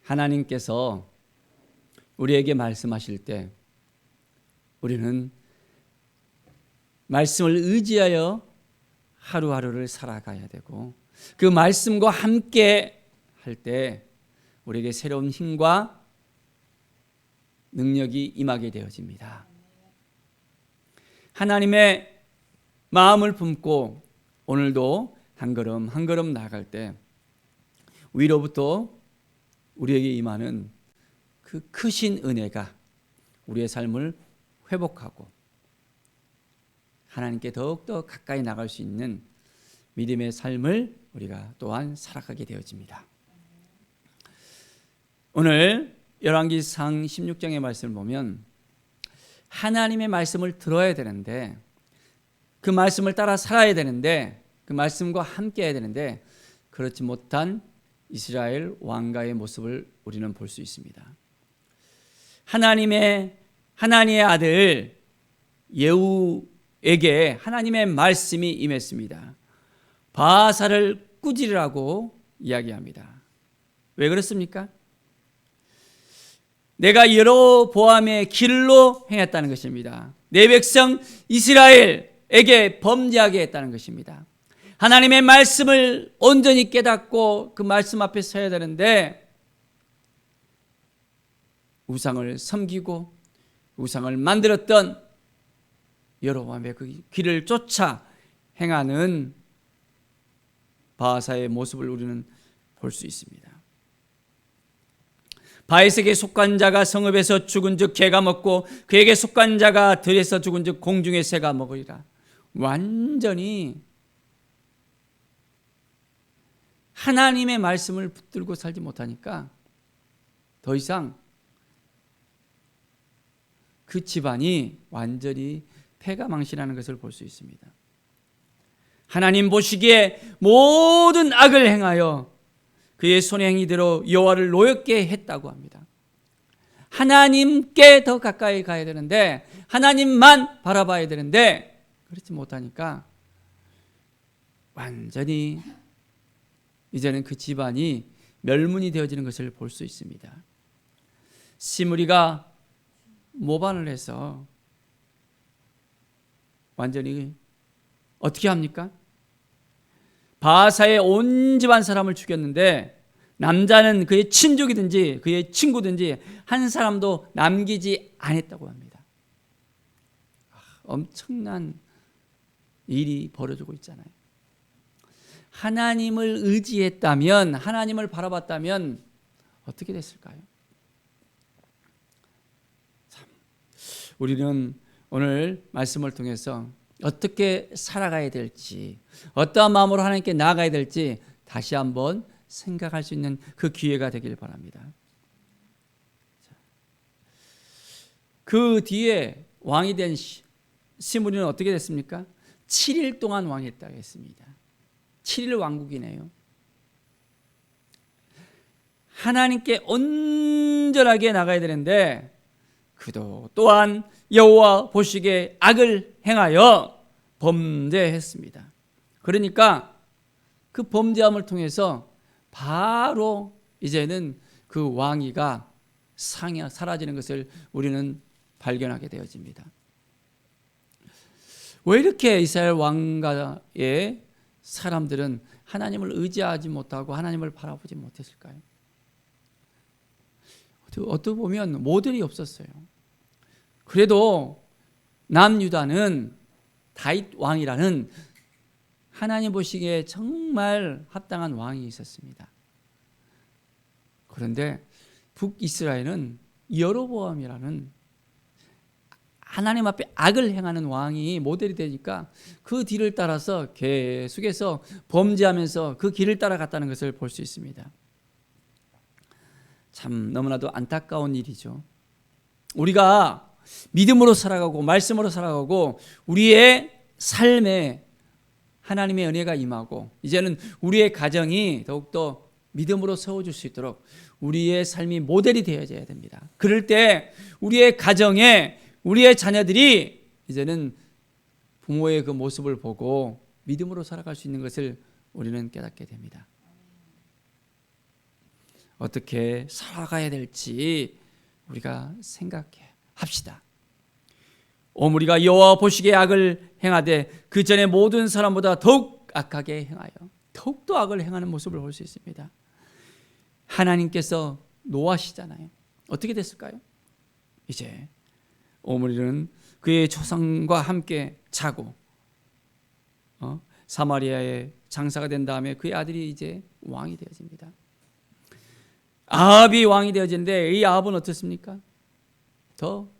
하나님께서 우리에게 말씀하실 때 우리는 말씀을 의지하여 하루하루를 살아가야 되고, 그 말씀과 함께 할 때 우리에게 새로운 힘과 능력이 임하게 되어집니다. 하나님의 마음을 품고 오늘도 한 걸음 한 걸음 나아갈 때 위로부터 우리에게 임하는 그 크신 은혜가 우리의 삶을 회복하고 하나님께 더욱더 가까이 나갈 수 있는 믿음의 삶을 우리가 또한 살아가게 되어집니다. 오늘 열왕기상 16장의 말씀을 보면 하나님의 말씀을 들어야 되는데, 그 말씀을 따라 살아야 되는데, 그 말씀과 함께 해야 되는데 그렇지 못한 이스라엘 왕가의 모습을 우리는 볼 수 있습니다. 하나님의 아들 예후에게 하나님의 말씀이 임했습니다. 바사를 꾸짖으라고 이야기합니다. 왜 그렇습니까? 내가 여로보암의 길로 행했다는 것입니다. 내 백성 이스라엘에게 범죄하게 했다는 것입니다. 하나님의 말씀을 온전히 깨닫고 그 말씀 앞에 서야 되는데 우상을 섬기고 우상을 만들었던 여로보암의 그 길을 쫓아 행하는 바사의 모습을 우리는 볼 수 있습니다. 바에색에 속한 자가 성읍에서 죽은 즉 개가 먹고 그에게 속한 자가 들에서 죽은 즉 공중의 새가 먹으리라. 완전히 하나님의 말씀을 붙들고 살지 못하니까 더 이상 그 집안이 완전히 패가망신하는 것을 볼 수 있습니다. 하나님 보시기에 모든 악을 행하여 그의 손의 행위대로 여호와를 노엽게 했다고 합니다. 하나님께 더 가까이 가야 되는데, 하나님만 바라봐야 되는데 그렇지 못하니까 완전히 이제는 그 집안이 멸문이 되어지는 것을 볼 수 있습니다. 시므리가 모반을 해서 완전히 어떻게 합니까? 바사의 온 집안 사람을 죽였는데 남자는 그의 친족이든지 그의 친구든지 한 사람도 남기지 않았다고 합니다. 엄청난 일이 벌어지고 있잖아요. 하나님을 의지했다면, 하나님을 바라봤다면 어떻게 됐을까요? 참, 우리는 오늘 말씀을 통해서 어떻게 살아가야 될지, 어떠한 마음으로 하나님께 나아가야 될지 다시 한번 생각할 수 있는 그 기회가 되길 바랍니다. 그 뒤에 왕이 된 시므리는 어떻게 됐습니까? 7일 동안 왕했다고 했습니다. 7일 왕국이네요. 하나님께 온전하게 나가야 되는데 그도 또한 여호와 보시기에 악을 행하여 범죄했습니다. 그러니까 그 범죄함을 통해서 바로 이제는 그 왕위가 사라지는 것을 우리는 발견하게 되어집니다. 왜 이렇게 이스라엘 왕가의 사람들은 하나님을 의지하지 못하고 하나님을 바라보지 못했을까요? 어떻게 보면 모델이 없었어요. 그래도 남유다는 다윗 왕이라는 하나님 보시기에 정말 합당한 왕이 있었습니다. 그런데 북이스라엘은 여로보암이라는 하나님 앞에 악을 행하는 왕이 모델이 되니까 그 뒤를 따라서 계속해서 범죄하면서 그 길을 따라갔다는 것을 볼 수 있습니다. 참 너무나도 안타까운 일이죠. 우리가 믿음으로 살아가고 말씀으로 살아가고 우리의 삶에 하나님의 은혜가 임하고 이제는 우리의 가정이 더욱더 믿음으로 세워줄 수 있도록 우리의 삶이 모델이 되어져야 됩니다. 그럴 때 우리의 가정에 우리의 자녀들이 이제는 부모의 그 모습을 보고 믿음으로 살아갈 수 있는 것을 우리는 깨닫게 됩니다. 어떻게 살아가야 될지 우리가 생각합시다. 오므리가 여호와 보시기에 악을 행하되 그 전에 모든 사람보다 더욱 악하게 행하여 더욱더 악을 행하는 모습을 볼 수 있습니다. 하나님께서 노하시잖아요. 어떻게 됐을까요? 이제 오므리는 그의 조상과 함께 자고 사마리아의 장사가 된 다음에 그의 아들이 이제 왕이 되어집니다. 아합이 왕이 되어지는데 이 아합은 어떻습니까? 더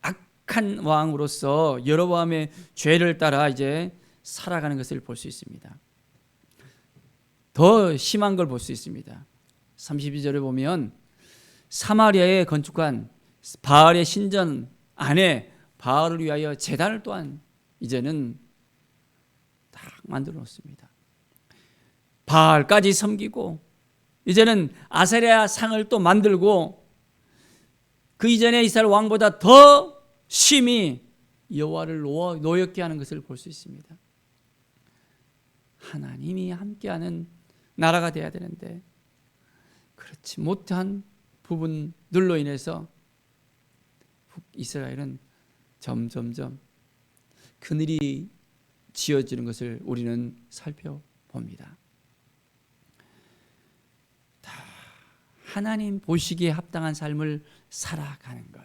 악한 왕으로서 여로보암의 죄를 따라 이제 살아가는 것을 볼 수 있습니다. 더 심한 걸 볼 수 있습니다. 32절에 보면 사마리아에 건축한 바알의 신전 안에 바알을 위하여 제단을 또한 이제는 딱 만들어 놓습니다. 바알까지 섬기고 이제는 아세라 상을 또 만들고 그 이전에 이스라엘 왕보다 더 심히 여호와를 노엽게 하는 것을 볼 수 있습니다. 하나님이 함께하는 나라가 되어야 되는데 그렇지 못한 부분들로 인해서 북이스라엘은 점점점 그늘이 지어지는 것을 우리는 살펴봅니다. 하나님 보시기에 합당한 삶을 살아가는 것,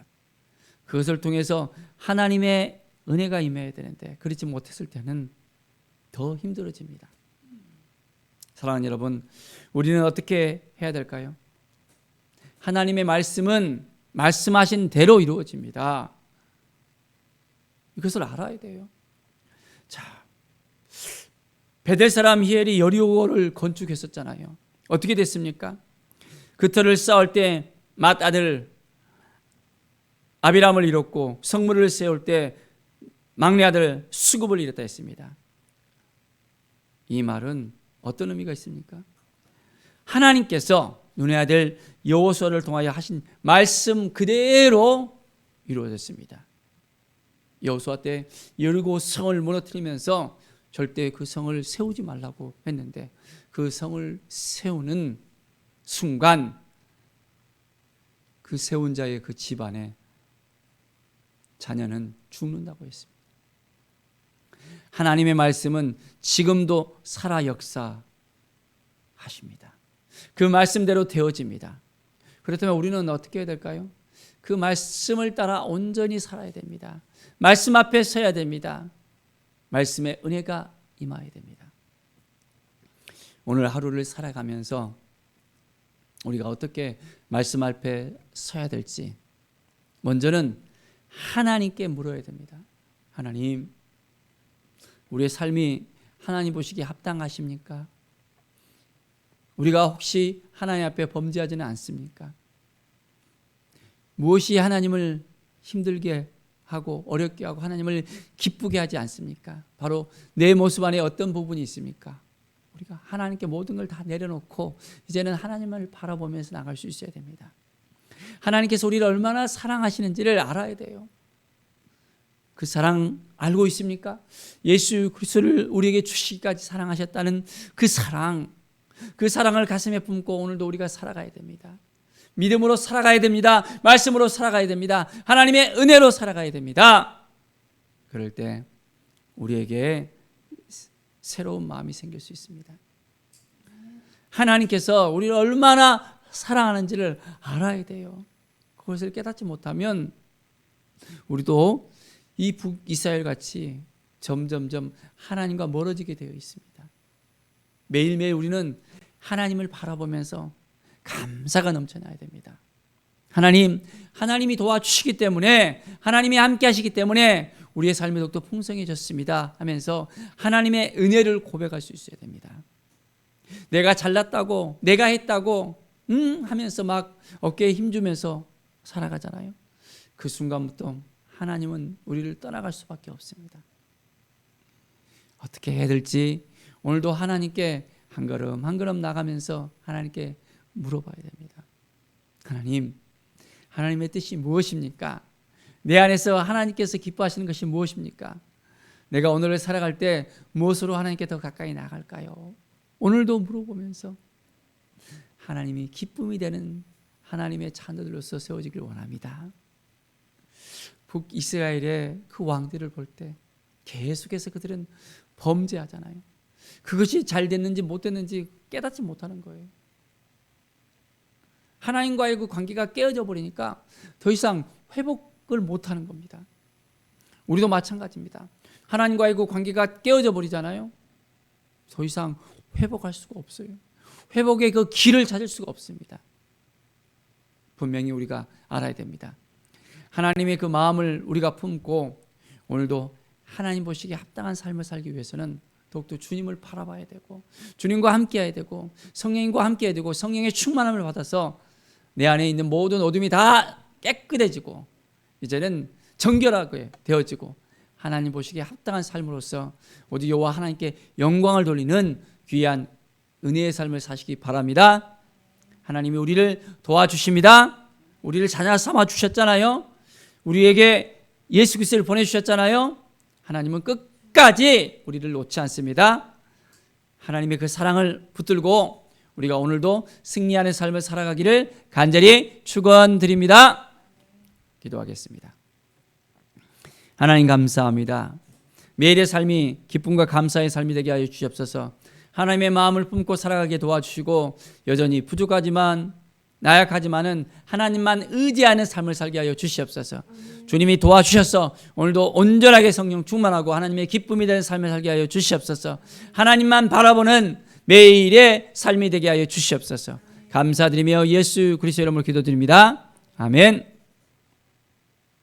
그것을 통해서 하나님의 은혜가 임해야 되는데 그렇지 못했을 때는 더 힘들어집니다. 사랑하는 여러분, 우리는 어떻게 해야 될까요? 하나님의 말씀은 말씀하신 대로 이루어집니다. 이것을 알아야 돼요. 자, 베델 사람 히엘이 여리고를 건축했었잖아요. 어떻게 됐습니까? 그 터를 쌓을 때 맏아들 아비람을 잃었고 성문을 세울 때 막내 아들 수굽을 잃었다 했습니다. 이 말은 어떤 의미가 있습니까? 하나님께서 눈의 아들 여호수아를 통하여 하신 말씀 그대로 이루어졌습니다. 여호수아 때 여리고 성을 무너뜨리면서 절대 그 성을 세우지 말라고 했는데 그 성을 세우는 순간 그 세운 자의 그 집안에 자녀는 죽는다고 했습니다. 하나님의 말씀은 지금도 살아 역사하십니다. 그 말씀대로 되어집니다. 그렇다면 우리는 어떻게 해야 될까요? 그 말씀을 따라 온전히 살아야 됩니다. 말씀 앞에 서야 됩니다. 말씀의 은혜가 임해야 됩니다. 오늘 하루를 살아가면서 우리가 어떻게 말씀 앞에 서야 될지 먼저는 하나님께 물어야 됩니다. 하나님, 우리의 삶이 하나님 보시기에 합당하십니까? 우리가 혹시 하나님 앞에 범죄하지는 않습니까? 무엇이 하나님을 힘들게 하고 어렵게 하고 하나님을 기쁘게 하지 않습니까? 바로 내 모습 안에 어떤 부분이 있습니까? 우리가 하나님께 모든 걸 다 내려놓고 이제는 하나님을 바라보면서 나갈 수 있어야 됩니다. 하나님께서 우리를 얼마나 사랑하시는지를 알아야 돼요. 그 사랑 알고 있습니까? 예수 그리스도를 우리에게 주시기까지 사랑하셨다는 그 사랑을 가슴에 품고 오늘도 우리가 살아가야 됩니다. 믿음으로 살아가야 됩니다. 말씀으로 살아가야 됩니다. 하나님의 은혜로 살아가야 됩니다. 그럴 때 우리에게 새로운 마음이 생길 수 있습니다. 하나님께서 우리를 얼마나 사랑하는지를 알아야 돼요. 그것을 깨닫지 못하면 우리도 이 북이스라엘 같이 점점점 하나님과 멀어지게 되어 있습니다. 매일매일 우리는 하나님을 바라보면서 감사가 넘쳐나야 됩니다. 하나님이 도와주시기 때문에, 하나님이 함께 하시기 때문에 우리의 삶이 더욱더 풍성해졌습니다 하면서 하나님의 은혜를 고백할 수 있어야 됩니다. 내가 잘났다고, 내가 했다고 하면서 막 어깨에 힘주면서 살아가잖아요. 그 순간부터 하나님은 우리를 떠나갈 수밖에 없습니다. 어떻게 해야 될지 오늘도 하나님께 한 걸음 한 걸음 나가면서 하나님께 물어봐야 됩니다. 하나님의 뜻이 무엇입니까? 내 안에서 하나님께서 기뻐하시는 것이 무엇입니까? 내가 오늘을 살아갈 때 무엇으로 하나님께 더 가까이 나갈까요? 오늘도 물어보면서 하나님이 기쁨이 되는 하나님의 자녀들로서 세워지길 원합니다. 북이스라엘의 그 왕들을 볼 때 계속해서 그들은 범죄하잖아요. 그것이 잘 됐는지 못 됐는지 깨닫지 못하는 거예요. 하나님과의 그 관계가 깨어져 버리니까 더 이상 회복을 못하는 겁니다. 우리도 마찬가지입니다. 하나님과의 그 관계가 깨어져 버리잖아요. 더 이상 회복할 수가 없어요. 회복의 그 길을 찾을 수가 없습니다. 분명히 우리가 알아야 됩니다. 하나님의 그 마음을 우리가 품고 오늘도 하나님 보시기에 합당한 삶을 살기 위해서는 더욱더 주님을 바라봐야 되고 주님과 함께해야 되고 성령님과 함께해야 되고 성령의 충만함을 받아서 내 안에 있는 모든 어둠이 다 깨끗해지고 이제는 정결하게 되어지고 하나님 보시기에 합당한 삶으로서 모두 여호와 하나님께 영광을 돌리는 귀한 은혜의 삶을 사시기 바랍니다. 하나님이 우리를 도와주십니다. 우리를 자녀 삼아 주셨잖아요. 우리에게 예수 그리스도를 보내주셨잖아요. 하나님은 끝까지 우리를 놓지 않습니다. 하나님의 그 사랑을 붙들고 우리가 오늘도 승리하는 삶을 살아가기를 간절히 축원드립니다. 기도하겠습니다. 하나님 감사합니다. 매일의 삶이 기쁨과 감사의 삶이 되게 하여 주시옵소서. 하나님의 마음을 품고 살아가게 도와주시고 여전히 부족하지만 나약하지만은 하나님만 의지하는 삶을 살게 하여 주시옵소서. 주님이 도와주셔서 오늘도 온전하게 성령 충만하고 하나님의 기쁨이 되는 삶을 살게 하여 주시옵소서. 하나님만 바라보는 매일의 삶이 되게 하여 주시옵소서. 감사드리며 예수 그리스도의 이름으로 기도드립니다. 아멘.